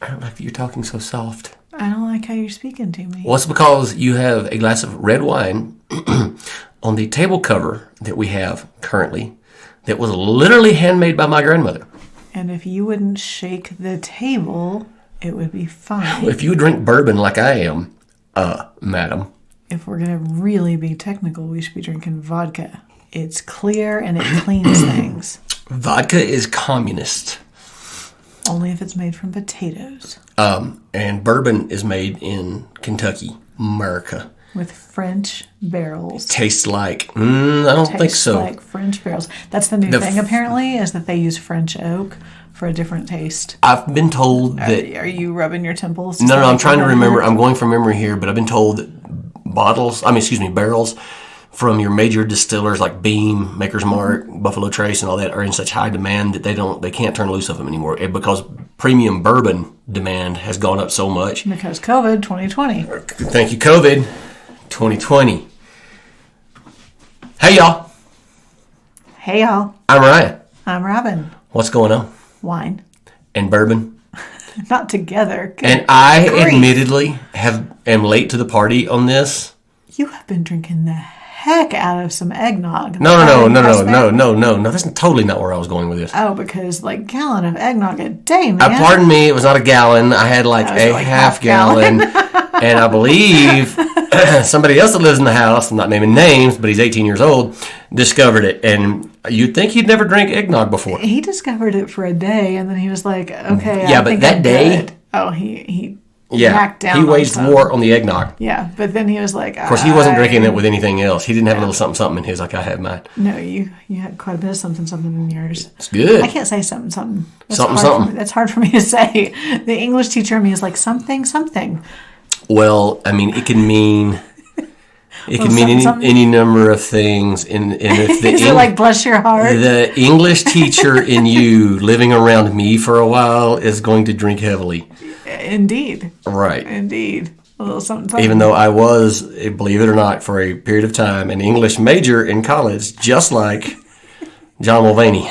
I don't like that you're talking so soft. I don't like how you're speaking to me. Well, it's because you have a glass of red wine on the table cover that we have currently that was literally handmade by my grandmother. And if you wouldn't shake the table, it would be fine. If you drink bourbon like I am, madam. If we're going to really be technical, we should be drinking vodka. It's clear and it cleans things. Vodka is communist. Only if it's made from potatoes. And bourbon is made in Kentucky, America. With French barrels. Tastes like, I don't think so. Tastes like French barrels. That's the new thing, apparently, is that they use French oak for a different taste. I've been told that... Are you rubbing your temples? No, I'm trying to remember. I'm going from memory here, but I've been told that barrels from your major distillers like Beam, Maker's Mark, Buffalo Trace, and all that are in such high demand that they can't turn loose of them anymore because premium bourbon demand has gone up so much. Because COVID 2020. Thank you, COVID 2020. Hey, y'all. Hey, y'all. I'm Ryan. I'm Robyn. What's going on? Wine. And bourbon. Not together. And I admittedly am late to the party on this. You have been drinking the heck out of some eggnog. No. That's totally not where I was going with this. Oh, because gallon of eggnog a day, man. Pardon me, it was not a gallon. I had a half gallon. And I believe somebody else that lives in the house, I'm not naming names, but he's 18 years old, discovered it. And you'd think he'd never drank eggnog before. He discovered it for a day, and then he was like, okay, yeah, but that day... Good. Oh, he whacked down. He waged war on the eggnog. Yeah, but then he was like... Of course, he wasn't drinking it with anything else. He didn't have a little something in his like I had mine. No, you had quite a bit of something in yours. It's good. I can't say something. That's hard for me to say. The English teacher in me is like something. Well, I mean, it can mean... It can mean any number of things. And if the is it like bless your heart? The English teacher in you living around me for a while is going to drink heavily. Indeed. Right. Indeed. A little something. Even though I was, believe it or not, for a period of time, an English major in college, just like John Mulvaney.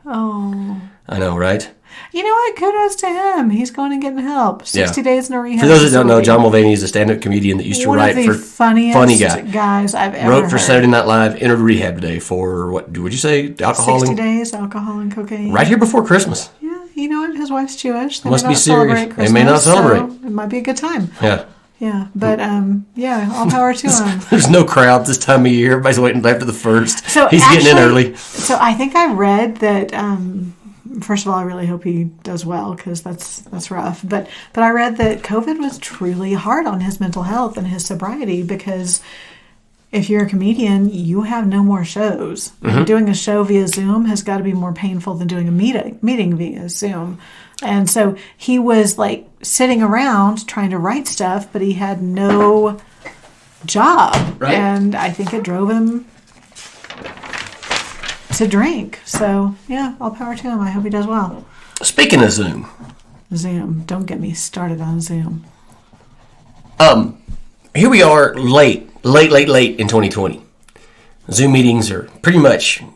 Oh. I know, right? You know what? Kudos to him. He's going and getting help. 60 days in a rehab. For those that don't know, John Mulvaney is a stand-up comedian that used to write for funny guys I've ever wrote for heard. Saturday Night Live, entered rehab today for, what would you say, alcohol? 60 days, alcohol and cocaine. Right here before Christmas. Yeah, you know what? His wife's Jewish. They Must may not be serious. They may not celebrate. So it might be a good time. Yeah. Yeah, but all power to him. There's no crowds this time of year. Everybody's waiting after the first. So he's getting in early. So I think I read that. First of all, I really hope he does well because that's rough. But I read that COVID was truly hard on his mental health and his sobriety because if you're a comedian, you have no more shows. Mm-hmm. Doing a show via Zoom has got to be more painful than doing a meeting via Zoom. And so he was sitting around trying to write stuff, but he had no job. Right. And I think it drove him to drink. So, yeah, all power to him. I hope he does well. Speaking of Zoom. Don't get me started on Zoom. Here we are late in 2020. Zoom meetings are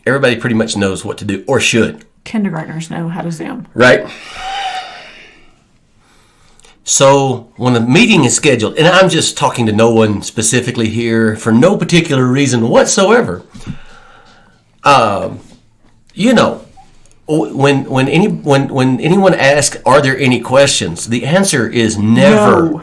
everybody pretty much knows what to do, or should. Kindergartners know how to Zoom. Right. So when a meeting is scheduled, and I'm just talking to no one specifically here for no particular reason whatsoever, when anyone asks, "Are there any questions?" the answer is never. No.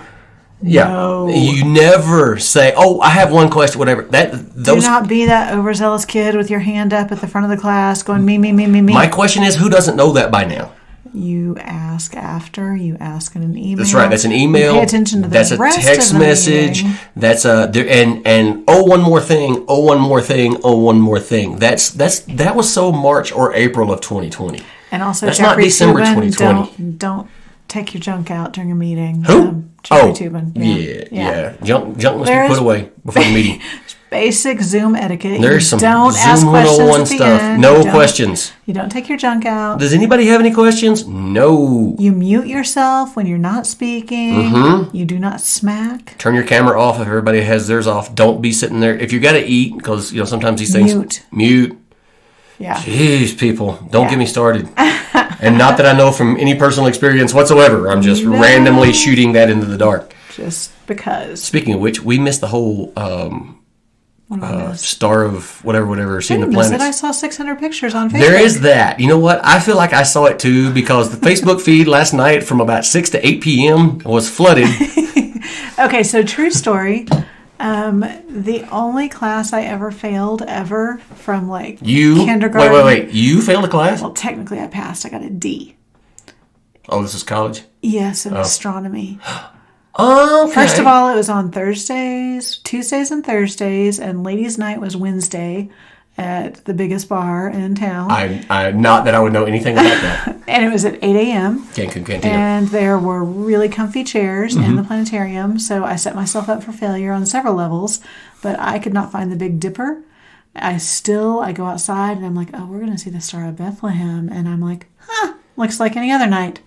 Yeah, no. You never say, "Oh, I have one question." Whatever. Do not be that overzealous kid with your hand up at the front of the class, going me. My question is, who doesn't know that by now? You ask after. You ask in an email. That's right. That's an email. You pay attention to the That's rest a text of the message. meeting. That's one more thing. Oh, one more thing. Oh, one more thing. That was so March or April of 2020. And also, that's Jeffrey not December Tubin, 2020. Don't take your junk out during a meeting. Who? Jeffrey Tubin. Yeah. Junk must be put away before the meeting. Basic Zoom etiquette. There's some don't Zoom ask 101 stuff. End. No questions. You don't take your junk out. Does anybody have any questions? No. You mute yourself when you're not speaking. Mm-hmm. You do not smack. Turn your camera off if everybody has theirs off. Don't be sitting there. If you got to eat, because sometimes these things... Mute. Yeah. Jeez, people, don't get me started. And not that I know from any personal experience whatsoever. I'm just randomly shooting that into the dark. Just because. Speaking of which, we missed the whole star of whatever, seeing the planets. I saw 600 pictures on Facebook. There is that. You know what? I feel like I saw it too because the Facebook feed last night from about 6 to 8 p.m. was flooded. Okay, so true story. The only class I ever failed from kindergarten. Wait. You failed a class? Well, technically I passed. I got a D. Oh, this is college? Yes, in astronomy. Oh, okay. First of all, it was on Tuesdays and Thursdays, and ladies' night was Wednesday at the biggest bar in town. I not that I would know anything about that. And it was at 8 a.m. Cancun Cantina. And there were really comfy chairs in the planetarium, so I set myself up for failure on several levels, but I could not find the Big Dipper. I go outside, and I'm like, oh, we're going to see the Star of Bethlehem. And I'm like, looks like any other night.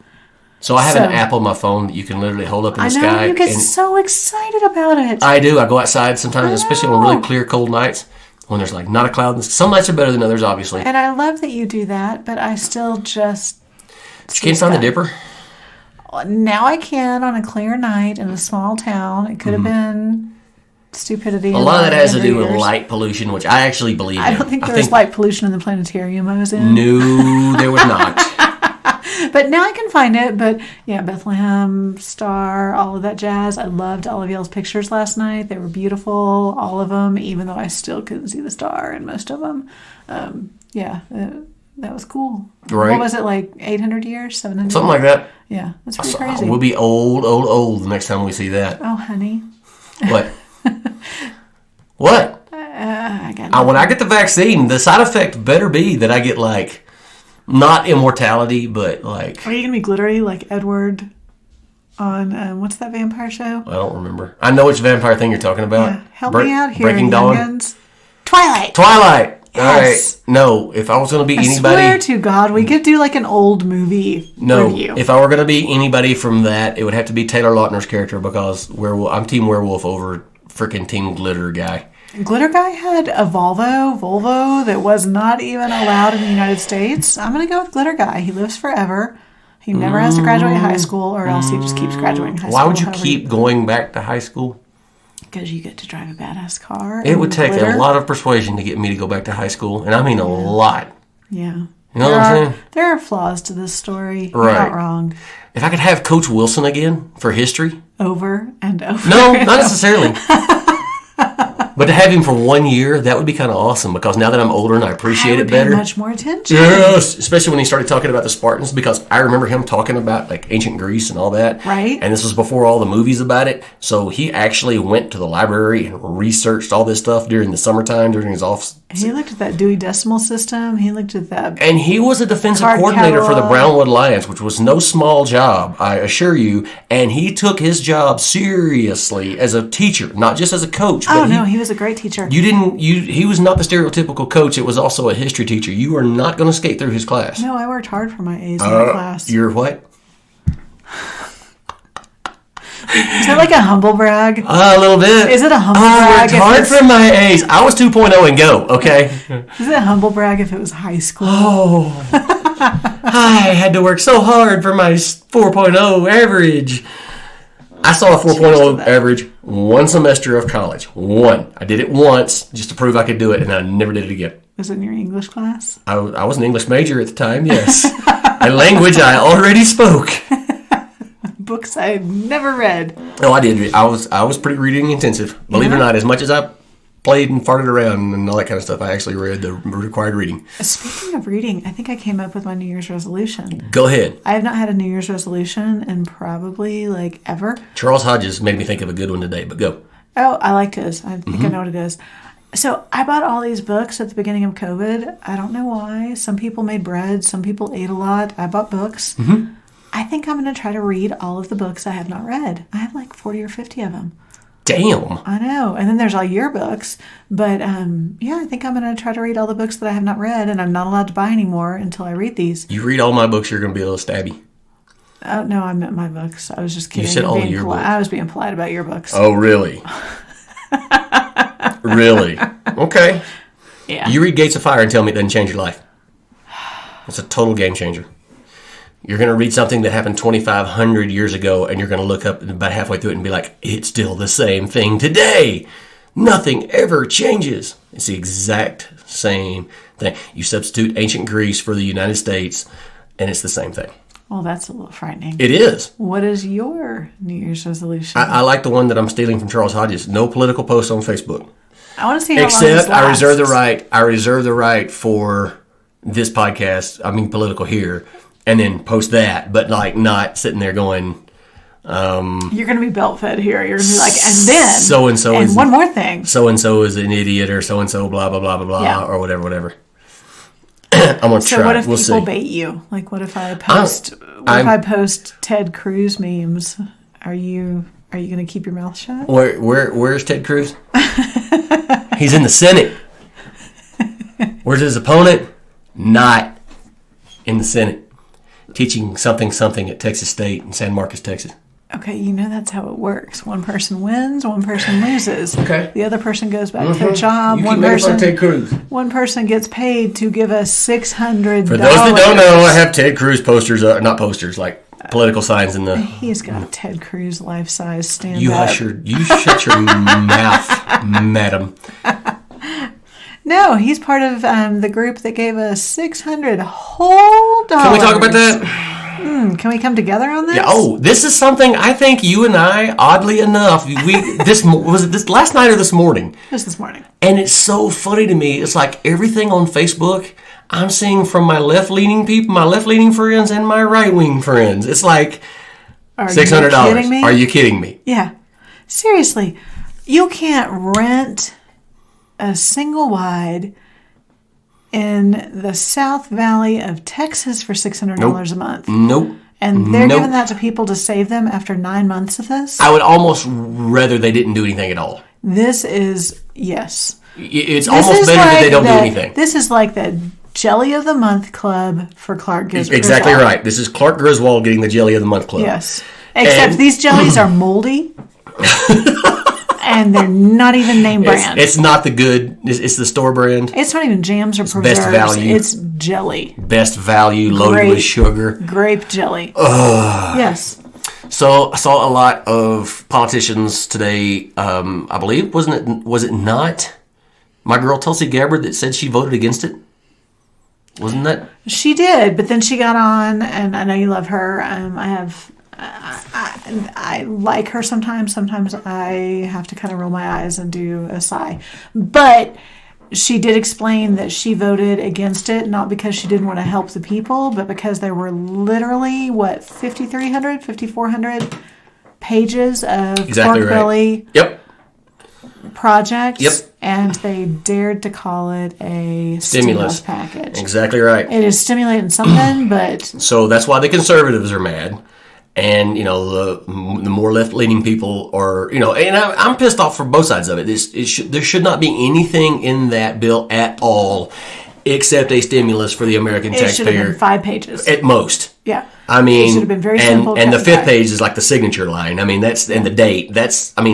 So I have an app on my phone that you can literally hold up in the sky. I know, you get so excited about it. I do. I go outside sometimes, especially on really clear, cold nights when there's like not a cloud. Some nights are better than others, obviously. And I love that you do that, but I still just... You can't find the Dipper? Now I can on a clear night in a small town. It could have been stupidity. A lot of that has to do with light pollution, which I actually believe in. I don't think there was light pollution in the planetarium I was in. No, there was not. But now I can find it. But yeah, Bethlehem, Star, all of that jazz. I loved all of y'all's pictures last night. They were beautiful, all of them, even though I still couldn't see the star in most of them. That was cool. Right. What was it, like 800 years, 700? Something like that. Yeah, that's pretty crazy. We'll be old the next time we see that. Oh, honey. What? What? When I get the vaccine, the side effect better be that I get like, not immortality, but like... Are you going to be glittery like Edward on, what's that vampire show? I don't remember. I know which vampire thing you're talking about. Yeah. Help me out here, Breaking Dawn. Twilight! Yes. All right. No, if I was going to be anybody... I swear to God, we could do like an old movie review. If I were going to be anybody from that, it would have to be Taylor Lautner's character because I'm Team Werewolf over freaking Team Glitter Guy. Glitter Guy had a Volvo that was not even allowed in the United States. I'm going to go with Glitter Guy. He lives forever. He never has to graduate high school, or else he just keeps graduating high school. Why would you keep going back to high school? Because you get to drive a badass car. It would take a lot of persuasion to get me to go back to high school, and I mean a lot. Yeah. You know what I'm saying? There are flaws to this story. Right. You're not wrong. If I could have Coach Wilson again for history. Over and over. No, not necessarily. But to have him for 1 year, that would be kind of awesome because now that I'm older and I appreciate it better. Pay much more attention. Yes, especially when he started talking about the Spartans because I remember him talking about like ancient Greece and all that. Right. And this was before all the movies about it. So he actually went to the library and researched all this stuff during the summertime, during his off. He looked at that Dewey Decimal System. He looked at that. And he was a defensive coordinator for the Brownwood Lions, which was no small job, I assure you. And he took his job seriously as a teacher, not just as a coach. But he was a great teacher. He was not the stereotypical coach. It was also a history teacher. You are not going to skate through his class. No, I worked hard for my A's in that class. You're what? Is that like a humble brag? A little bit. Is it a humble brag? I worked hard for my A's. I was 2.0 and go, okay? Is it a humble brag if it was high school? Oh. I had to work so hard for my 4.0 average. I saw a 4.0 average one semester of college. One. I did it once just to prove I could do it, and I never did it again. Was it in your English class? I was an English major at the time, yes. A language I already spoke. Books I had never read. No, I did. I was pretty reading intensive. Believe it or not, as much as I played and farted around and all that kind of stuff, I actually read the required reading. Speaking of reading, I think I came up with my New Year's resolution. Go ahead. I have not had a New Year's resolution in probably like ever. Charles Hodges made me think of a good one today, but go. Oh, I liked his. I think I know what it is. So I bought all these books at the beginning of COVID. I don't know why. Some people made bread. Some people ate a lot. I bought books. Mm-hmm. I think I'm going to try to read all of the books I have not read. I have like 40 or 50 of them. Damn. I know. And then there's all your books. But I think I'm going to try to read all the books that I have not read. And I'm not allowed to buy anymore until I read these. You read all my books, you're going to be a little stabby. Oh, no, I meant my books. I was just kidding. You said all your books. I was being polite about your books. Oh, really? Really? Okay. Yeah. You read Gates of Fire and tell me it doesn't change your life. It's a total game changer. You're going to read something that happened 2,500 years ago, and you're going to look up about halfway through it and be like, it's still the same thing today. Nothing ever changes. It's the exact same thing. You substitute ancient Greece for the United States, and it's the same thing. Well, that's a little frightening. It is. What is your New Year's resolution? I like the one that I'm stealing from Charles Hodges. No political posts on Facebook. I want to see how long this Except lasts. I reserve the right for this podcast, political here, and then post that, but like not sitting there going, you're going to be belt fed here. You're going to be like, and then so-and-so and is one more thing. So-and-so is an idiot, or so-and-so blah, blah, blah, blah, blah, Yeah. or whatever. I'm going to try. So what if we'll people see. bait you? Like, what if I post? If I post Ted Cruz memes? Are you going to keep your mouth shut? Where's Ted Cruz? He's in the Senate. Where's his opponent? Not in the Senate. Teaching something at Texas State in San Marcos, Texas. Okay, that's how it works. One person wins, one person loses. Okay. The other person goes back to their job. You keep making fun of Ted Cruz. One person gets paid to give us $600. For those that don't know, I have Ted Cruz posters, not posters, like political signs in the... He's got Ted Cruz life-size stand-up. You shut your mouth, madam. No, he's part of the group that gave us $600 whole dollars. Can we talk about that? Can we come together on this? Yeah. Oh, this is something I think you and I, oddly enough, was it this last night or this morning? Just this morning. And it's so funny to me. It's like everything on Facebook I'm seeing from my left-leaning people, my left-leaning friends, and my right-wing friends. It's like $600. Are you kidding me? Yeah. Seriously, you can't rent a single wide in the South Valley of Texas for $600 a month. Nope. And they're giving that to people to save them after 9 months of this? I would almost rather they didn't do anything at all. This is, yes. It's almost better that they don't do anything. This is like the Jelly of the Month Club for Clark Griswold. Exactly right. This is Clark Griswold getting the Jelly of the Month Club. Yes. Except these jellies are moldy. And they're not even name brand. It's not the good. It's the store brand. It's not even jams or preserves. Best value. It's jelly. Best value, loaded with sugar. Grape jelly. Yes. So I saw a lot of politicians today. I believe was it not my girl Tulsi Gabbard that said she voted against it? Wasn't that? She did, but then she got on, and I know you love her. I like her sometimes. Sometimes I have to kind of roll my eyes and do a sigh. But she did explain that she voted against it, not because she didn't want to help the people, but because there were literally, 5,400 pages of Exactly Pork right. Belly projects. Yep. And they dared to call it a stimulus package. Exactly right. It is stimulating something, but... So that's why the conservatives are mad. And, the more left-leaning people are, and I'm pissed off for both sides of it. There should not be anything in that bill at all except a stimulus for the American taxpayer. It should have been 5 pages. At most. Yeah. It should have been very simple. And the 5th page is like the signature line. And the date.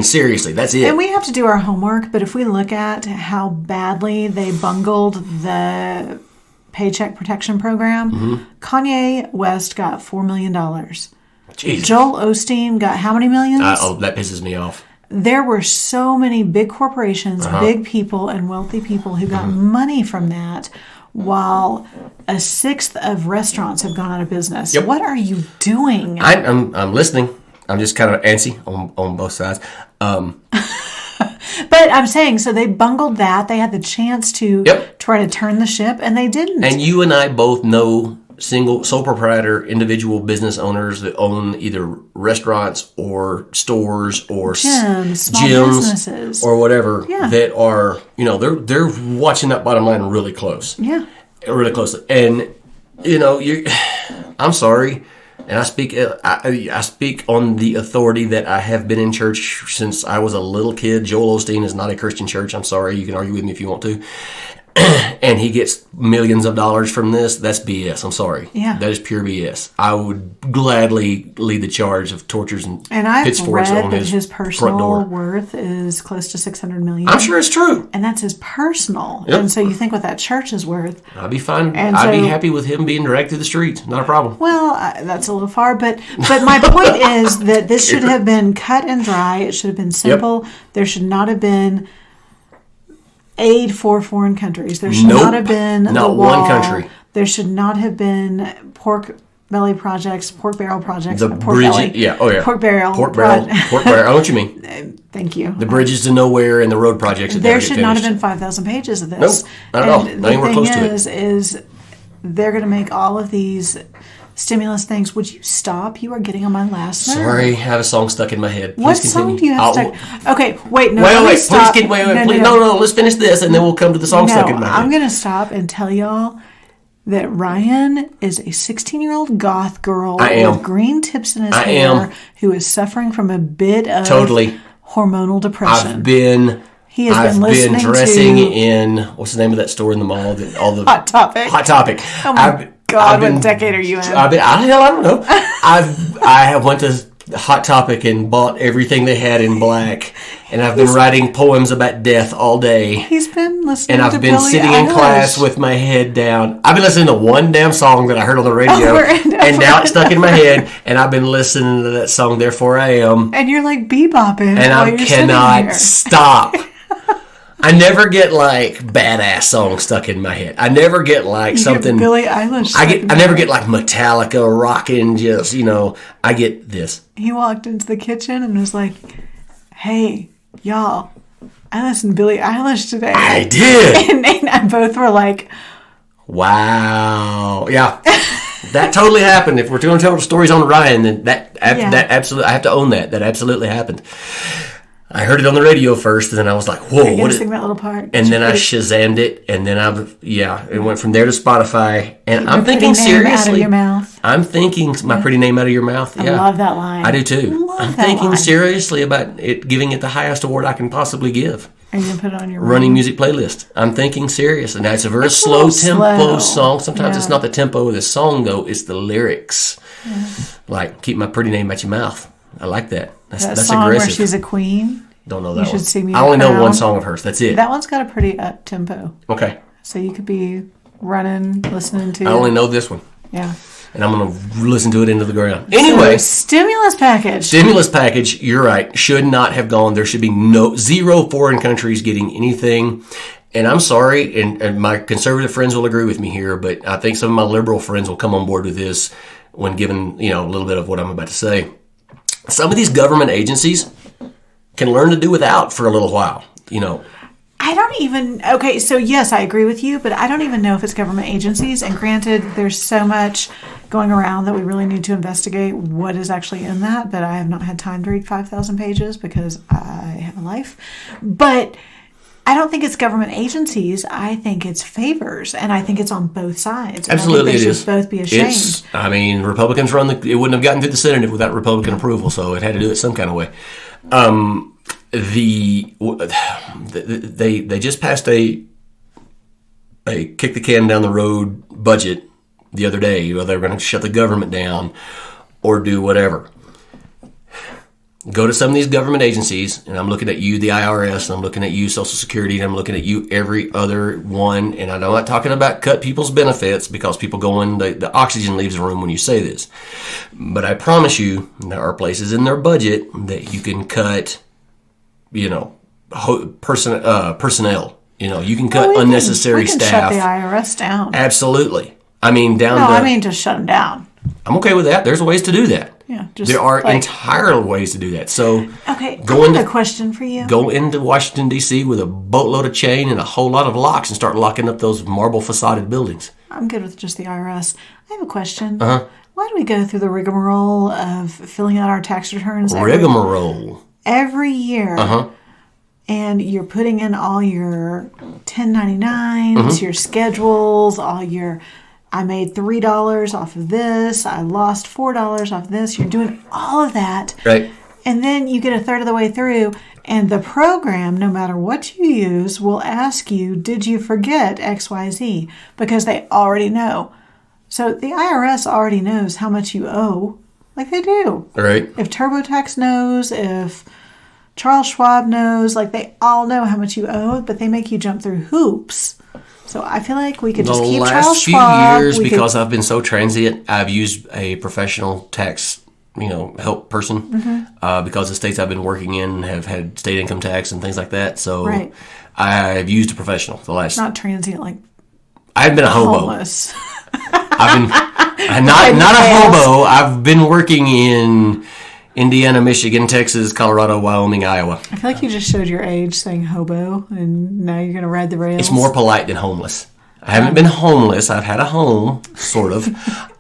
Seriously, that's it. And we have to do our homework, but if we look at how badly they bungled the Paycheck Protection Program, Kanye West got $4 million. Jesus. Joel Osteen got how many millions? That pisses me off. There were so many big corporations, big people, and wealthy people who got money from that, while 1/6 of restaurants have gone out of business. Yep. What are you doing? I'm listening. I'm just kind of antsy on both sides. But I'm saying, so they bungled that. They had the chance to try to turn the ship, and they didn't. And you and I both know sole proprietor, individual business owners that own either restaurants or stores or gyms businesses or whatever that are, they're watching that bottom line really close. Yeah. Really closely. And, I'm sorry. And I speak on the authority that I have been in church since I was a little kid. Joel Osteen is not a Christian church. I'm sorry. You can argue with me if you want to. and he gets millions of dollars from this, that's BS. I'm sorry. Yeah. That is pure BS. I would gladly lead the charge of tortures and I've pitchforks read on that his personal front door. worth is close to $600 million. I'm sure it's true. And that's his personal. Yep. And so you think what that church is worth. I'd be fine. And I'd be so- happy with him being dragged through the streets. Not a problem. Well, that's a little far, but my point is that this should have been cut and dry. It should have been simple. There should not have been aid for foreign countries. There should not have been Not the wall. one country. There should not have been pork barrel projects. The Pork bridge, belly. yeah, oh yeah, Pork barrel. pork barrel. I know what you mean. Thank you. The bridges to nowhere and the road projects. That There never get should not have finished. been 5,000 pages of this. Nope, not at all. And Not anywhere the close thing to it. is they're going to make all of these stimulus things. Would you stop? You are getting on my last nerve. Sorry, I have a song stuck in my head. Please What continue. song do you have I'll- stuck? Okay, wait, no. Wait, let me wait, stop. please, please. No, let's finish this, and then we'll come to the song stuck in my head. I'm going to stop and tell y'all that Ryan is a 16-year-old goth girl I am. with green tips in his I hair am. who is suffering from a bit of Totally. hormonal depression. I've been dressing to in, what's the name of that store in the mall that all the Hot Topic. Hot Topic. Oh my God, what decade are you in? I don't know. I have went to Hot Topic and bought everything they had in black, and I've been writing poems about death all day. He's been listening And to I've been Billie sitting in Eilish. class with my head down. I've been listening to one damn song that I heard on the radio, Over and and over. now it's stuck in my head. And I've been listening to that song, Therefore I Am, And you're like bebopping and while I you're sitting cannot here. stop. I never get like badass songs stuck in my head. I never get like You get something. Billie Eilish. I never get like Metallica rocking. Just I get this. He walked into the kitchen and was like, "Hey, y'all, I listened to Billie Eilish today." I did. And Nate and I both were like, Wow. Yeah. That totally happened. If we're going to tell the stories on Ryan, then that absolutely, I have to own that. That absolutely happened. I heard it on the radio first, and then I was like, "Whoa, "You're what gonna is?" sing that little part." And then I Shazammed it, and then it went from there to Spotify. And I'm thinking Pretty name out of seriously. your mouth. I'm thinking my pretty name out of your mouth. I Yeah, love that line. I do too. Love I'm that thinking line. seriously about it, giving it the highest award I can possibly give. Are you gonna put it on your Running music playlist. I'm thinking serious, and it's a very It's a slow little tempo slow. song. Sometimes it's Yeah. not the tempo of the song though; it's the lyrics. Like keep my pretty name out your mouth. I like that. That That's song aggressive. where she's a queen. Don't know You that should one. see me I only know crown. one song of hers. That's it. That one's got a pretty up tempo, Okay. so you could be running, listening to. I only know this one, Yeah. and I'm going to listen to it into the ground. Anyway, So, stimulus package. stimulus package. You're right. Should not have gone. There should be zero foreign countries getting anything. And I'm sorry, and my conservative friends will agree with me here, but I think some of my liberal friends will come on board with this when given a little bit of what I'm about to say. Some of these government agencies can learn to do without for a little while. I don't even. Okay, so yes, I agree with you, but I don't even know if it's government agencies. And granted, there's so much going around that we really need to investigate what is actually in that. But I have not had time to read 5,000 pages because I have a life. But I don't think it's government agencies. I think it's favors, and I think it's on both sides. And Absolutely, I think it they is. should both be ashamed. Republicans it wouldn't have gotten through the Senate without Republican approval, so it had to do it some kind of way. They just passed a kick the can down the road budget the other day. They were going to shut the government down or do whatever. Go to some of these government agencies, and I'm looking at you, the IRS, and I'm looking at you, Social Security, and I'm looking at you, every other one. And I'm not talking about cut people's benefits because people go in, the oxygen leaves the room when you say this. But I promise you, there are places in their budget that you can cut, personnel. You can cut unnecessary we can staff. shut the IRS down. Absolutely. I mean, just shut them down. I'm okay with that. There's ways to do that. Yeah, just there are like- entire ways to do that. So Okay, go I into have a question for you. go into Washington D.C. with a boatload of chain and a whole lot of locks and start locking up those marble facaded buildings. I'm good with just the IRS. I have a question. Uh-huh. Why do we go through the rigmarole of filling out our tax returns Rigmarole. every year? Uh-huh. And you're putting in all your 1099s, Mm-hmm. your schedules, all your, I made $3 off of this, I lost $4 off of this. You're doing all of that. Right. And then you get a third of the way through And the program, no matter what you use, will ask you, did you forget XYZ? Because they already know. So the IRS already knows how much you owe. Like they do. Right. If TurboTax knows, if Charles Schwab knows, like they all know how much you owe, but they make you jump through hoops. So I feel like we could just keep Charles Schwab. The last few years, because I've been so transient, I've used a professional tax, help person because the states I've been working in have had state income tax and things like that. So I've used a professional the last. Not transient, like I've been a hobo. Homeless. I've been not a hobo. I've been working in Indiana, Michigan, Texas, Colorado, Wyoming, Iowa. I feel like you just showed your age saying hobo, and now you're going to ride the rails. It's more polite than homeless. I haven't been homeless. I've had a home, sort of.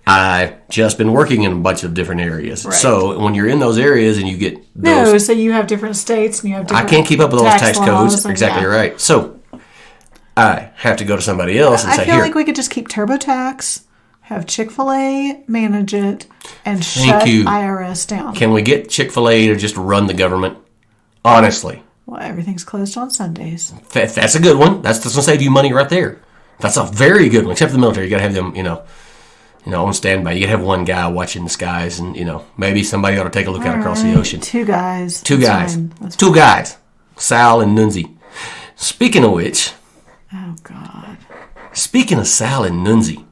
I've just been working in a bunch of different areas. Right. So when you're in those areas and you get those... No, so you have different states and you have different I can't keep up with all those tax codes. And, exactly right. So I have to go to somebody else and say, here. I feel like we could just keep TurboTax, have Chick-fil-A manage it, and shut IRS down. Can we get Chick-fil-A to just run the government? Honestly. Well, everything's closed on Sundays. That's a good one. That's going to save you money right there. That's a very good one. Except for the military. You got to have them, on standby. You got to have one guy watching the skies and, maybe somebody ought to take a look out across the ocean. Two guys. Two guys. Sal and Nunzi. Speaking of which. Oh, God. Speaking of Sal and Nunzi.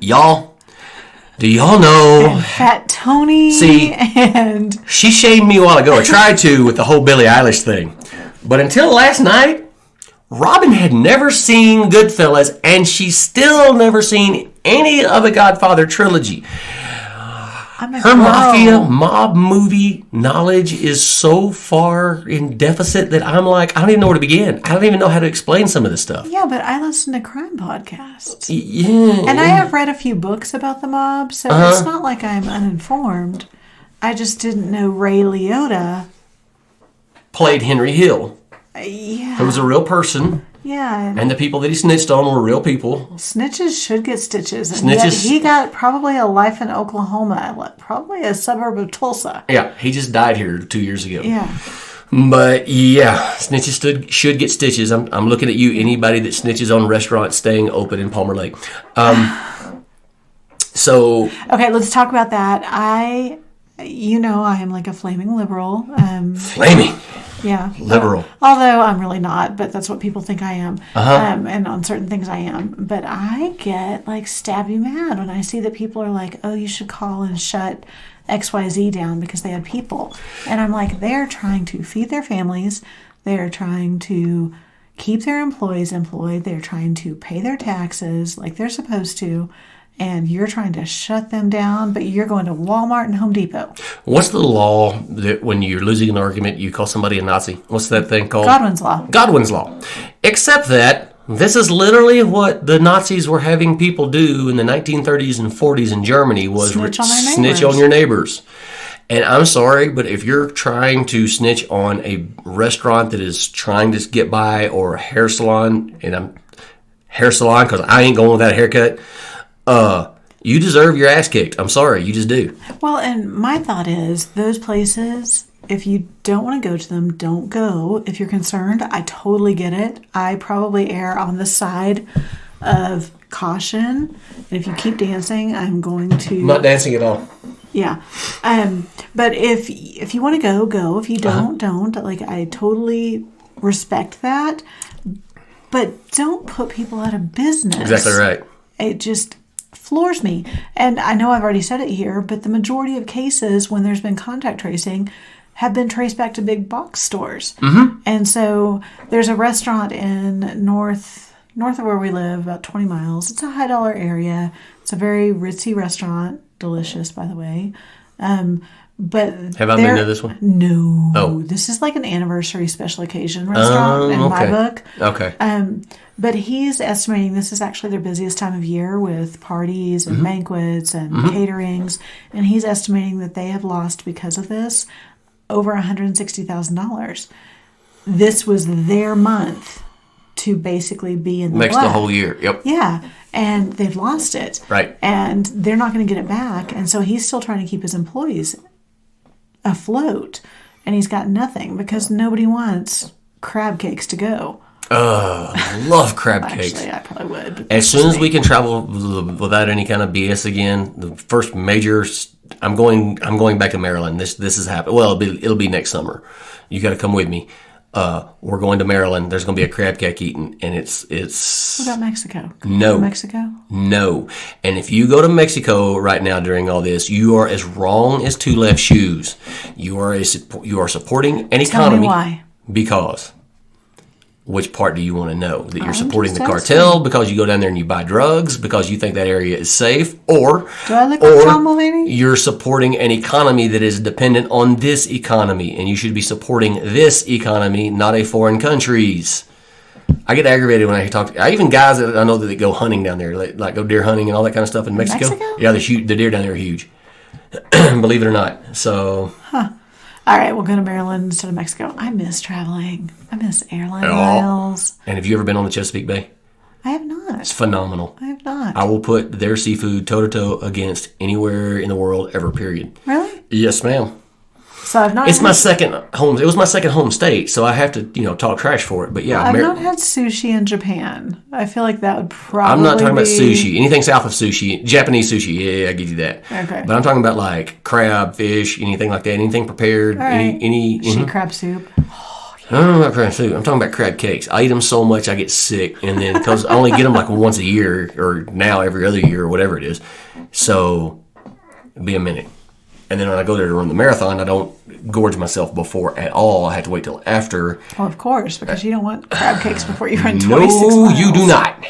Do y'all know? And Fat Tony. See, and she shamed me a while ago. I tried to with the whole Billie Eilish thing. But until last night, Robyn had never seen Goodfellas, and she's still never seen any of the Godfather trilogy. Her mafia mob movie knowledge is so far in deficit that I'm like, I don't even know where to begin. I don't even know how to explain some of this stuff. Yeah, but I listen to crime podcasts. Yeah. And I have read a few books about the mob, so it's not like I'm uninformed. I just didn't know Ray Liotta played Henry Hill. Yeah. Who was a real person. Yeah. And the people that he snitched on were real people. Snitches should get stitches. And yet he got probably a life in Oklahoma, probably a suburb of Tulsa. Yeah, he just died here 2 years ago. Yeah. But yeah, snitches should get stitches. I'm looking at you, anybody that snitches on restaurants staying open in Palmer Lake. So. Okay, let's talk about that. I am like a flaming liberal. Flaming? Yeah. Liberal. Although I'm really not, but that's what people think I am. And on certain things I am. But I get like stabby mad when I see that people are like, oh, you should call and shut XYZ down because they had people. And I'm like, they're trying to feed their families. They're trying to keep their employees employed. They're trying to pay their taxes like they're supposed to. And you're trying to shut them down, but you're going to Walmart and Home Depot. What's the law that when you're losing an argument, you call somebody a Nazi? What's that thing called? Godwin's Law. Godwin's Law. Except that this is literally what the Nazis were having people do in the 1930s and 40s in Germany was snitch on your neighbors. And I'm sorry, but if you're trying to snitch on a restaurant that is trying to get by or a hair salon, because I ain't going without a haircut, you deserve your ass kicked. I'm sorry, you just do. Well, and my thought is, those places, if you don't want to go to them, don't go. If you're concerned, I totally get it. I probably err on the side of caution. And if you keep dancing, I'm going to... I'm not dancing at all. Yeah. But if you want to go, go. If you don't, don't. Like, I totally respect that. But don't put people out of business. Exactly right. It just... floors me. And I know I've already said it here, but the majority of cases when there's been contact tracing have been traced back to big box stores. Mm-hmm. And so there's a restaurant in north of where we live, about 20 miles. It's a high dollar area. It's a very ritzy restaurant. Delicious, by the way. But have I been to this one? No. Oh. This is like an anniversary special occasion restaurant in my book. Okay. But he's estimating this is actually their busiest time of year with parties and banquets and caterings. And he's estimating that they have lost, because of this, over $160,000. This was their month to basically be in the Makes black. The whole year. Yep. Yeah. And they've lost it. Right. And they're not going to get it back. And so he's still trying to keep his employees afloat. and he's got nothing because nobody wants crab cakes to go. I love crab cakes. Actually, I probably would. As soon as we can travel without any kind of BS again, the first major, I'm going back to Maryland. This is happening. Well, it'll be next summer. You got to come with me. We're going to Maryland. There's going to be a crab cake eating, and it's. What about Mexico? No. Mexico? No. And if you go to Mexico right now during all this, you are as wrong as two left shoes. You are supporting an economy. Tell me why. Because. Which part do you want to know? That you're supporting the asking. cartel because you go down there and you buy drugs because you think that area is safe, or Do I look like Tom Mulvaney? you're supporting an economy that is dependent on this economy, and you should be supporting this economy, not a foreign country's. I get aggravated when I talk. Even guys that I know that go hunting down there, like go deer hunting and all that kind of stuff in Mexico. Yeah, the deer down there are huge. Believe it or not. So. All right, we'll go to Maryland instead of Mexico. I miss traveling. I miss airline miles. And have you ever been on the Chesapeake Bay? I have not. It's phenomenal. I have not. I will put their seafood toe-to-toe against anywhere in the world ever, period. Really? Yes, ma'am. So I've not. It's my second home. It was my second home state, so I have to, talk trash for it. But yeah, I've not had sushi in Japan. I feel like that would probably. I'm not talking about sushi. Anything south of sushi, Japanese sushi. Yeah, I give you that. Okay. But I'm talking about like crab, fish, anything like that. Anything prepared. All right. Any Sheet crab soup. I don't know about crab soup. I'm talking about crab cakes. I eat them so much I get sick, and then because I only get them like once a year, or now every other year, or whatever it is. So it'll be a minute. And then when I go there to run the marathon, I don't gorge myself before at all. I have to wait till after. Well, of course, because you don't want crab cakes before you run 26 miles. No, you do not.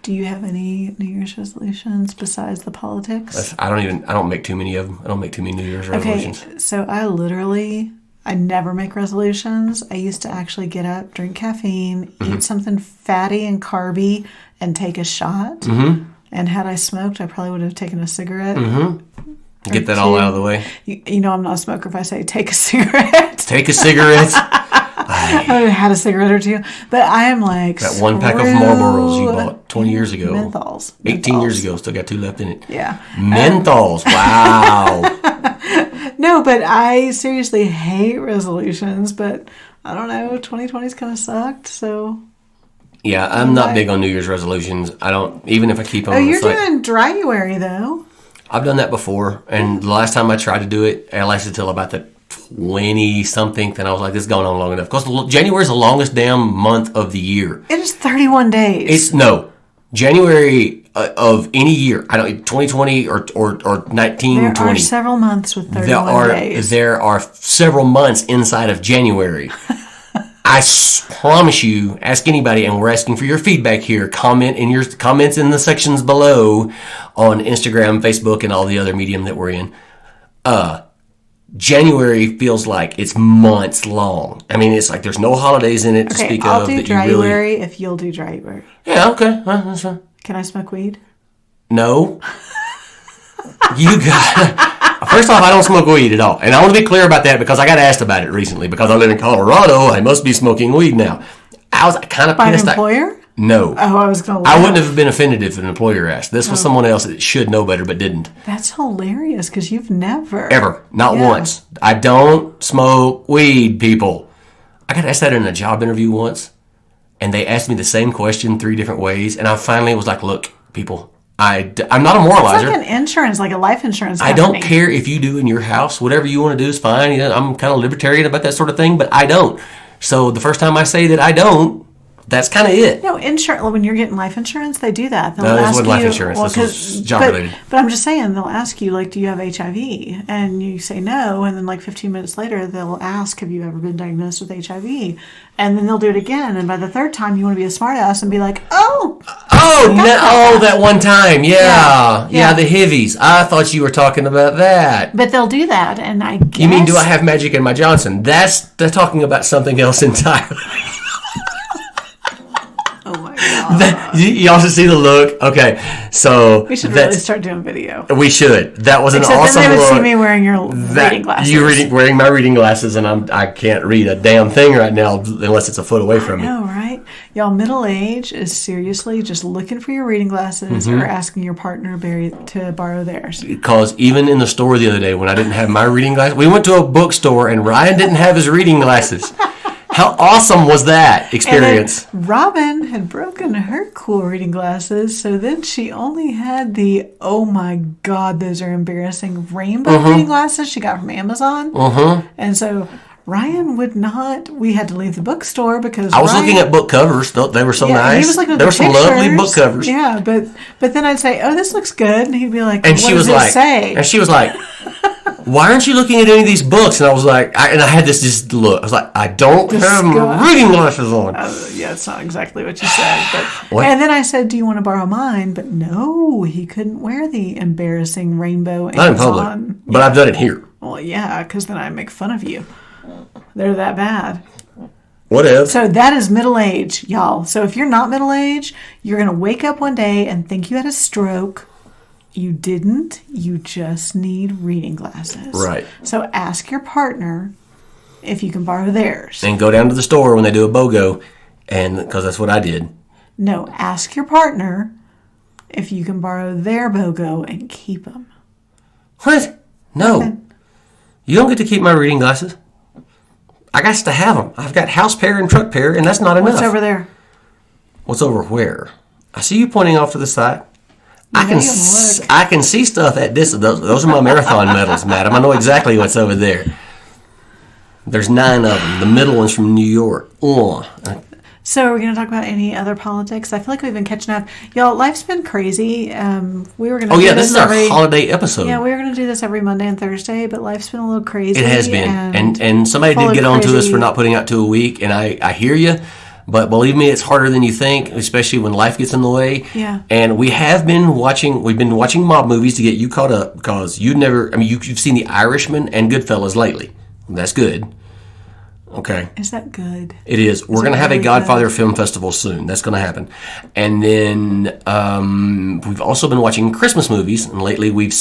Do you have any New Year's resolutions besides the politics? I don't make too many of them. I don't make too many New Year's resolutions. Okay, so I never make resolutions. I used to actually get up, drink caffeine, eat something fatty and carby, and take a shot. Mm-hmm. And had I smoked, I probably would have taken a cigarette. Mm-hmm. Get that all out of the way. You know I'm not a smoker if I say take a cigarette. Take a cigarette. I had a cigarette or two. But I am like that one pack of Marlboros you bought 20 years ago. Menthols. 18 years ago. Still got 2 left in it. Yeah. Menthols. Wow. No, but I seriously hate resolutions. But I don't know. 2020's kind of sucked. So. Yeah, I'm not big on New Year's resolutions. I don't, even if I keep on. Oh, you're doing Dryuary though. I've done that before, and the last time I tried to do it, I lasted till about the 20-something, and I was like, this is going on long enough. Because January is the longest damn month of the year. It is 31 days. January of any year. 2020 or 1920. There are several months with 31 days. There are several months inside of January. I promise you, ask anybody, and we're asking for your feedback here. Comment in your comments in the sections below on Instagram, Facebook, and all the other medium that we're in. January feels like it's months long. I mean, it's like there's no holidays in it to speak I'll of. do Dryuary if you'll do Dryuary. Yeah, okay. That's fine. Can I smoke weed? No. You got... First off, I don't smoke weed at all. And I want to be clear about that because I got asked about it recently. Because I live in Colorado, I must be smoking weed now. I was kind of pissed. By an employer? No. Oh, I was going to I wouldn't have been offended if an employer asked. This was someone else that should know better but didn't. That's hilarious because you've never. Ever. Not once. I don't smoke weed, people. I got asked that in a job interview once. And they asked me the same question 3 different ways. And I finally was like, look, people, I'm not a moralizer. It's like an insurance, like a life insurance company. I don't care if you do in your house. Whatever you want to do is fine. You know, I'm kind of libertarian about that sort of thing, but I don't. So the first time I say that I don't, that's kind of it. No, insurance. When you're getting life insurance, they do that. They'll no, this ask wasn't you, life insurance. This was job related. But I'm just saying, they'll ask you, like, do you have HIV? And you say no, and then like 15 minutes later, they'll ask, have you ever been diagnosed with HIV? And then they'll do it again. And by the 3rd time, you want to be a smartass and be like, that one time. Yeah, the hivvies. I thought you were talking about that. But they'll do that, and I guess... You mean, do I have magic in my Johnson? They're talking about something else entirely. Oh my God. Y'all should see the look. Okay, so We should really start doing video. We should. That was an Except awesome then they would look. see me wearing your reading glasses. You wearing my reading glasses, and I can't read a damn thing right now unless it's a foot away from me. I know, right? Y'all, middle age is seriously just looking for your reading glasses or asking your partner to borrow theirs. Because even in the store the other day when I didn't have my reading glasses, we went to a bookstore and Ryan didn't have his reading glasses. How awesome was that experience? And then Robyn had broken her cool reading glasses, so then she only had the, oh my God, those are embarrassing, rainbow reading glasses she got from Amazon. And so Ryan would not, we had to leave the bookstore because I was looking at book covers. They were so nice. He was looking at there were some lovely book covers. Yeah, but then I'd say, oh, this looks good. And he'd be like, and what she does was it like, say? And she was like, why aren't you looking at any of these books? And I was like, I had this just look. I was like, I don't have my reading glasses on. Yeah, it's not exactly what you said. But, and then I said, do you want to borrow mine? But no, he couldn't wear the embarrassing rainbow Not in public, but I've done it here. Well, yeah, because then I make fun of you. They're that bad. Whatever. So that is middle age, y'all. So if you're not middle age, you're going to wake up one day and think you had a stroke. You didn't. You just need reading glasses. Right. So ask your partner if you can borrow theirs. And go down to the store when they do a BOGO, and because that's what I did. No, ask your partner if you can borrow their BOGO and keep them. What? No. You don't get to keep my reading glasses. I got to have them. I've got house pair and truck pair, and that's not enough. What's over there? What's over where? I see you pointing off to the side. I can see stuff at this. Those are my marathon medals, madam. I know exactly what's over there. There's 9 of them. The middle one's from New York. So are we going to talk about any other politics? I feel like we've been catching up. Y'all, life's been crazy. We were going to do this is our holiday episode. Yeah, we were going to do this every Monday and Thursday, but life's been a little crazy. It has been. And somebody did get on to us for not putting out 2 a week, and I hear you. But believe me, it's harder than you think, especially when life gets in the way. Yeah. And we've been watching mob movies to get you caught up because you've seen The Irishman and Goodfellas lately. That's good. Okay. Is that good? It is. We're going to have a Godfather Film Festival soon. That's going to happen. And then we've also been watching Christmas movies, and lately we've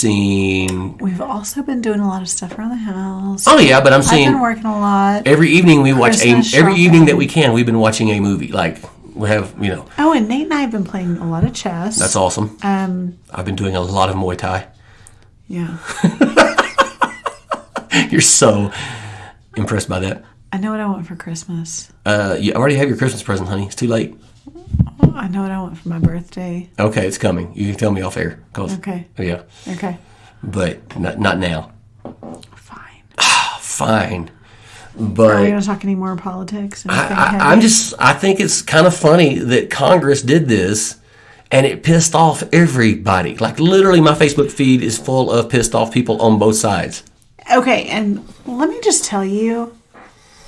also been doing a lot of stuff around the house. Oh yeah, but I've been working a lot. Every evening we watch every evening that we can. We've been watching a movie. Like we have, Oh, and Nate and I have been playing a lot of chess. That's awesome. I've been doing a lot of Muay Thai. Yeah. You're so impressed by that. I know what I want for Christmas. You already have your Christmas present, honey. It's too late. I know what I want for my birthday. Okay, it's coming. You can tell me off air. Okay. Yeah. Okay. But not now. Fine. Fine. But are we going to talk any more politics? I think it's kind of funny that Congress did this, and it pissed off everybody. Like literally, my Facebook feed is full of pissed off people on both sides. Okay, and let me just tell you.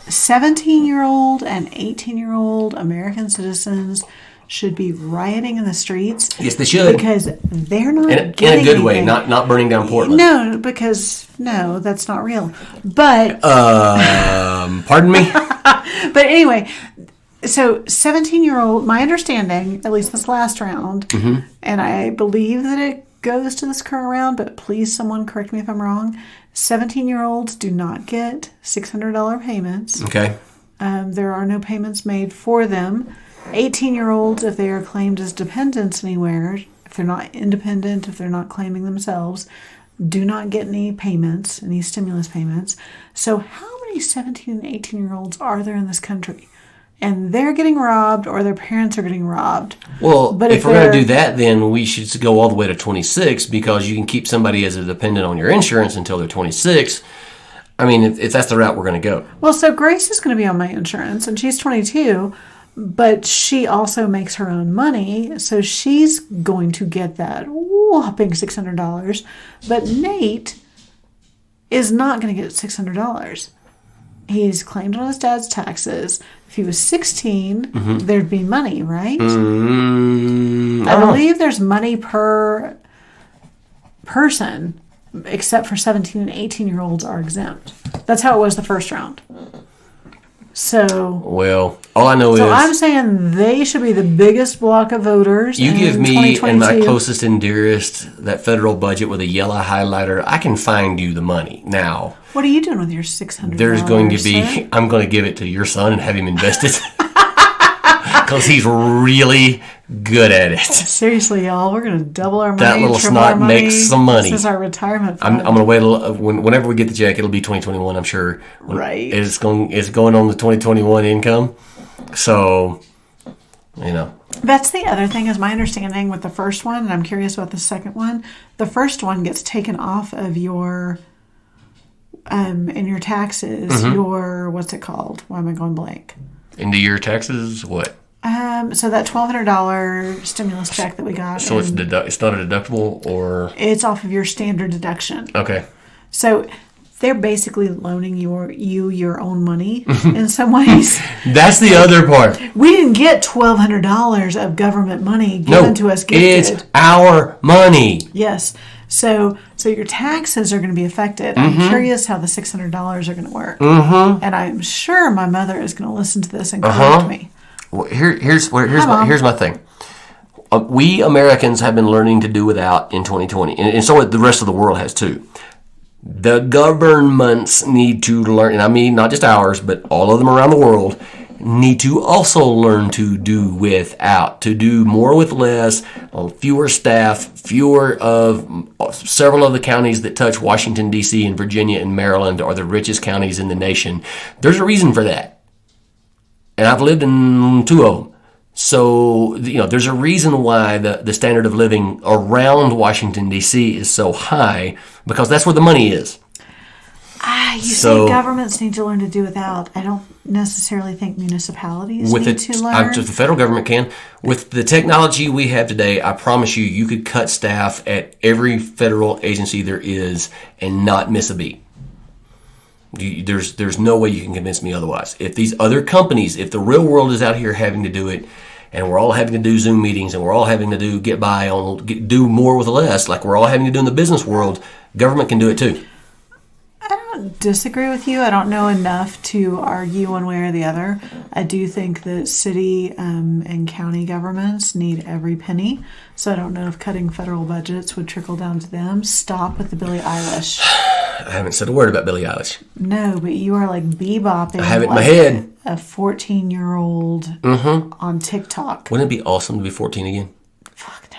17-year-old and 18-year-old American citizens should be rioting in the streets. Yes, they should. Because they're not in a good way, not burning down Portland. No, because that's not real. But pardon me? But anyway, so 17-year-old, my understanding, at least this last round, and I believe that it goes to this current round, but please someone correct me if I'm wrong. 17-year-olds do not get $600 payments. Okay. There are no payments made for them. 18-year-olds, if they are claimed as dependents anywhere, if they're not independent, if they're not claiming themselves, do not get any payments, any stimulus payments. So how many 17 and 18-year-olds are there in this country? And they're getting robbed or their parents are getting robbed. Well, but if we're going to do that, then we should go all the way to 26 because you can keep somebody as a dependent on your insurance until they're 26. I mean, if that's the route we're going to go. Well, so Grace is going to be on my insurance, and she's 22, but she also makes her own money, so she's going to get that whopping $600. But Nate is not going to get $600. He's claimed on his dad's taxes. If he was 16, there'd be money, right? I believe there's money per person, except for 17 and 18-year-olds are exempt. That's how it was the first round. So, well, all I know so is I'm saying they should be the biggest block of voters. you in give me and my 2022. closest and dearest that federal budget with a yellow highlighter, I can find you the money. Now, What are you doing with your $600? there's going to be, sir? I'm going to give it to your son and have him invest it. Because he's really good at it. Seriously, y'all, we're going to double our money. That little triple snot our money. makes some money. This is our retirement I'm fund. going to wait a little, whenever we get the check, it'll be 2021, I'm sure. Right. It's going on the 2021 income. So, you know. That's the other thing, is my understanding with the first one, and I'm curious about the second one. The first one gets taken off of your, in your taxes, Mm-hmm. your, what's it called? Why am I going blank? Into your taxes, what? So that $1,200 stimulus check that we got. So it's not a deductible, or? It's off of your standard deduction. Okay. So they're basically loaning you your own money in some ways. That's the other part. We didn't get $1,200 of government money given to us gifted. It's our money. Yes. So your taxes are going to be affected. I'm curious how the $600 are going to work. Mm-hmm. And I'm sure my mother is going to listen to this and correct me. Well, here's my thing. We Americans have been learning to do without in 2020, and so the rest of the world has too. The governments need to learn, and I mean not just ours, but all of them around the world, need to also learn to do without, to do more with less, on fewer staff, fewer of several of the counties that touch Washington, D.C. and Virginia and Maryland are the richest counties in the nation. There's a reason for that. And I've lived in two of them. So, there's a reason why the standard of living around Washington, D.C. is so high, because that's where the money is. You say governments need to learn to do without. I don't necessarily think municipalities need to learn. The federal government can. With the technology we have today, I promise you could cut staff at every federal agency there is and not miss a beat. There's no way you can convince me otherwise. If these other companies, if the real world is out here having to do it, and we're all having to do Zoom meetings, and we're all having to do more with less, like we're all having to do in the business world, government can do it too. I don't disagree with you. I don't know enough to argue one way or the other. I do think that city and county governments need every penny. So I don't know if cutting federal budgets would trickle down to them. Stop with the Billie Eilish. I haven't said a word about Billie Eilish. No, but you are like bebopping. I have it in my head. A 14-year-old on TikTok. Wouldn't it be awesome to be 14 again? Fuck no.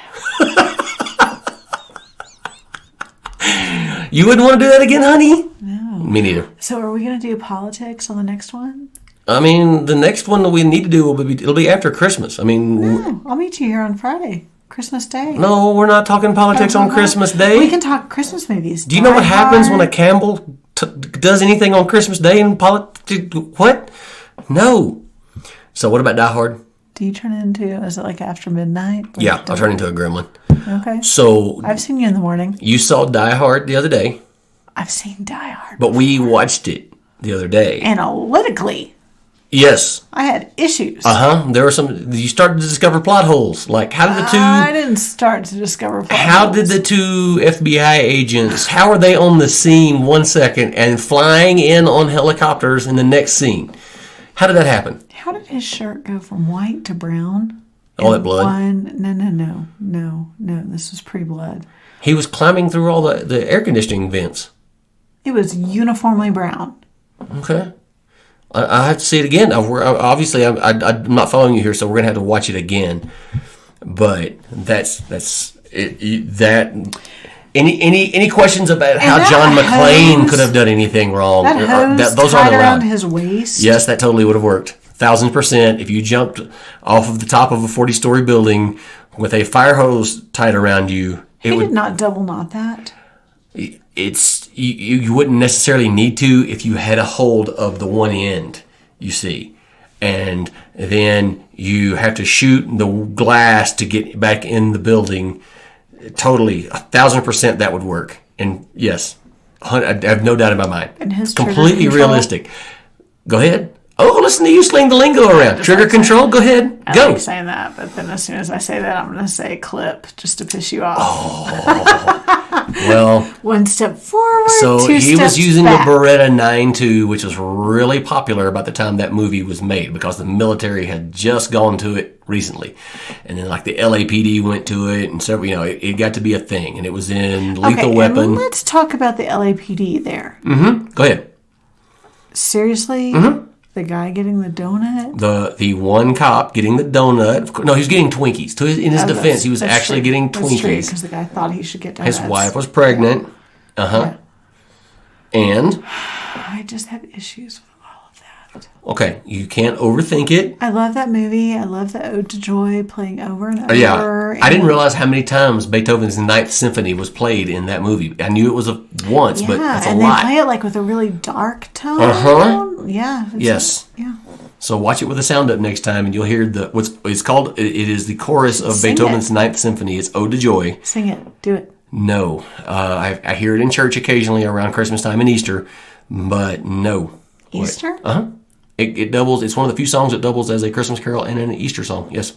You wouldn't want to do that again, honey? No. Me neither. So are we going to do politics on the next one? I mean, the next one that we need to do it'll be after Christmas. I mean, No, I'll meet you here on Friday, Christmas Day. no, we're not talking politics on Christmas Day. We can talk Christmas movies. Do you know what happens when a Campbell does anything on Christmas Day in politics? What? No. So what about Die Hard? Do you turn into, is it like after midnight? Yeah, I'll turn into a gremlin. Okay. So I've seen you in the morning. you saw Die Hard the other day, I've seen Die Hard. but we watched it the other day. Analytically, Yes. I had issues. There were some. You started to discover plot holes. Like, how did the two? I didn't start to discover plot How holes. did the two FBI agents? How are they on the scene 1 second and flying in on helicopters in the next scene? How did that happen? How did his shirt go from white to brown? All that blood. No. This was pre-blood. He was climbing through all the air conditioning vents. It was uniformly brown. Okay. I have to see it again. Obviously, I'm not following you here, so we're gonna have to watch it again. But that's it. That any questions about how John McClane could have done anything wrong? That hose Those tied aren't around allowed. his waist. Yes, that totally would have worked. 1,000%. If you jumped off of the top of a 40-story building with a fire hose tied around you, He did not double knot that. You wouldn't necessarily need to if you had a hold of the one end, you see. And then you have to shoot the glass to get back in the building. Totally, 1,000% that would work. And yes, I have no doubt in my mind. And his completely trigger control? realistic. Go ahead. Oh, listen to you sling the lingo around. Trigger control, go ahead. I Go. like saying that, but then as soon as I say that, I'm going to say clip just to piss you off. Well, One step forward, so two he was steps using back. the Beretta 9.2, which was really popular about the time that movie was made because the military had just gone to it recently. And then like the LAPD went to it and several, it got to be a thing. And it was in Lethal Weapon. And let's talk about the LAPD there. Go ahead. Seriously? The guy getting the donut? The one cop getting the donut. No, he was getting Twinkies. In his defense, he was actually getting Twinkies. Because the guy thought he should get donuts. His wife was pregnant. Yeah. And? I just have issues with all of that. Okay, you can't overthink it. I love that movie. I love the Ode to Joy playing over and over. Yeah, I didn't realize how many times Beethoven's Ninth Symphony was played in that movie. I knew it was once, but it's a and lot. they play it like with a really dark tone. Yeah. Yes. Yeah. So watch it with the sound up next time, and you'll hear what's it's called. It is the chorus of Sing Beethoven's it. Ninth Symphony. It's Ode to Joy. Sing it. Do it. No, I hear it in church occasionally around Christmas time and Easter, but no. Easter? It doubles. It's one of the few songs that doubles as a Christmas carol and an Easter song. Yes.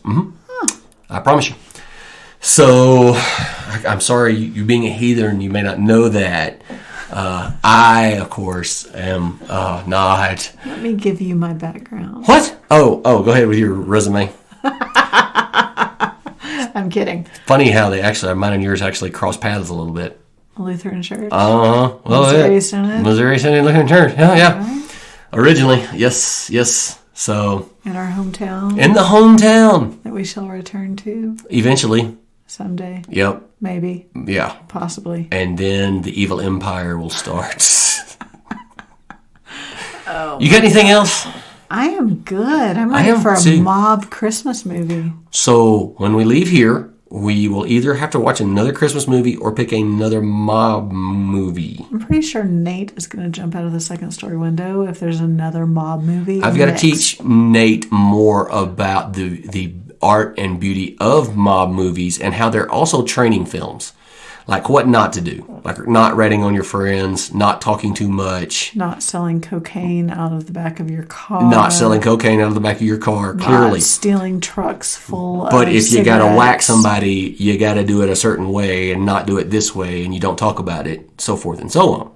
I promise you. So, I'm sorry, you being a heathen, you may not know that. I, of course, am not. Let me give you my background. What? Oh, go ahead with your resume. I'm kidding. Funny how mine and yours actually cross paths a little bit. Lutheran Church. Well, Missouri Synod. Missouri Synod Lutheran Church. Yeah. Right. Originally, yes. So. In our hometown. In the hometown. That we shall return to. Eventually. Someday. Yep. Maybe. Yeah. Possibly. And then the evil empire will start. You got anything else? I am good. I'm ready for a mob Christmas movie. So when we leave here, we will either have to watch another Christmas movie or pick another mob movie. I'm pretty sure Nate is going to jump out of the second story window if there's another mob movie. I've got to teach Nate more about the art and beauty of mob movies and how they're also training films. Like what not to do. Like not ratting on your friends, not talking too much. Not selling cocaine out of the back of your car. Not selling cocaine out of the back of your car, clearly. Not stealing trucks full But of if you got to whack cigarettes. somebody, you got to do it a certain way and not do it this way, and you don't talk about it, so forth and so on.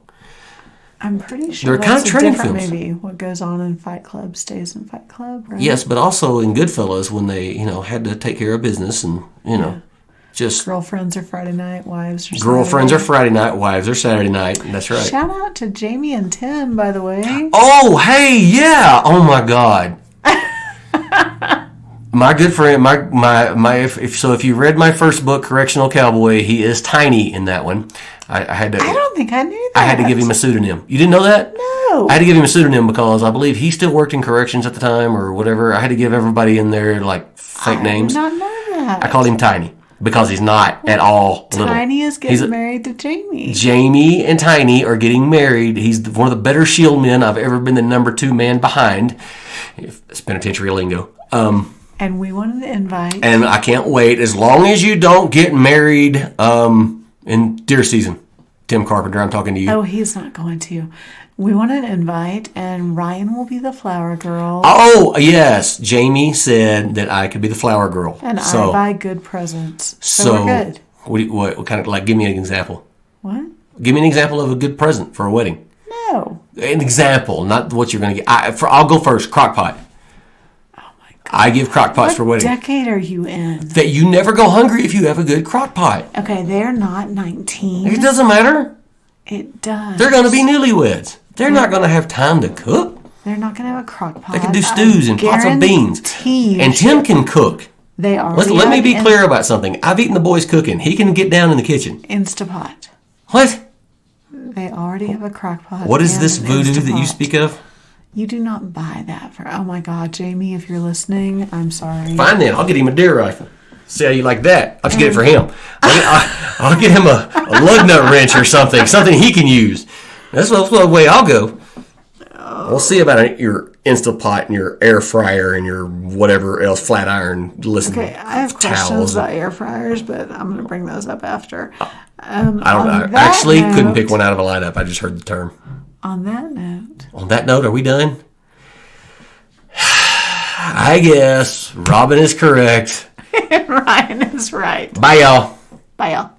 I'm pretty sure They're kind that's of training a different films. movie. What goes on in Fight Club stays in Fight Club, right? Yes, but also in Goodfellas when they, had to take care of business and, just... Girlfriends are Friday night, wives are Girlfriends Saturday. are Friday night, wives are Saturday night. That's right. Shout out to Jamie and Tim, by the way. Oh, hey, yeah. Oh, my God. My good friend, if you read my first book, Correctional Cowboy, he is Tiny in that one. I don't think I knew that. I had to give him a pseudonym. You didn't know that? No. I had to give him a pseudonym because I believe he still worked in corrections at the time or whatever. I had to give everybody in there fake names. I did not know that. I called him Tiny because he's not at all little. Tiny is getting married to Jamie. Jamie and Tiny are getting married. He's one of the better shield men I've ever been the number 2 man behind. It's penitentiary lingo. And we wanted to invite. And I can't wait as long as you don't get married in deer season. Tim Carpenter, I'm talking to you. Oh, he's not going to. We wanted to invite, and Ryan will be the flower girl. Oh, yes. Jamie said that I could be the flower girl. And I buy good presents. So we're good. What kind of, give me an example. What? Give me an example of a good present for a wedding. No. An example, not what you're going to get. I'll go first. Crock pot. Oh, my God. I give crock pots for weddings. What decade are you in? That you never go hungry if you have a good crock pot. Okay, they're not 19. It doesn't matter. It does. They're going to be newlyweds. They're not going to have time to cook. They're not going to have a crock pot. They can do stews and pots of beans. And Tim can cook. They are. Let me be clear about something. I've eaten the boys cooking. He can get down in the kitchen. Instapot. What? They already have a crock pot. What is this voodoo that you speak of? You do not buy that for... Oh, my God, Jamie, if you're listening, I'm sorry. Fine then. I'll get him a deer rifle. See how you like that. I'll just get it for him. I'll get him a lug nut wrench or something. Something he can use. That's the way I'll go. We'll see about your Instapot and your air fryer and your whatever else, flat iron. Okay, I have questions about air fryers, but I'm going to bring those up after. I don't know. I actually couldn't pick one out of a lineup. I just heard the term. On that note. On that note, are we done? I guess Robyn is correct. Ryan is right. Bye, y'all. Bye, y'all.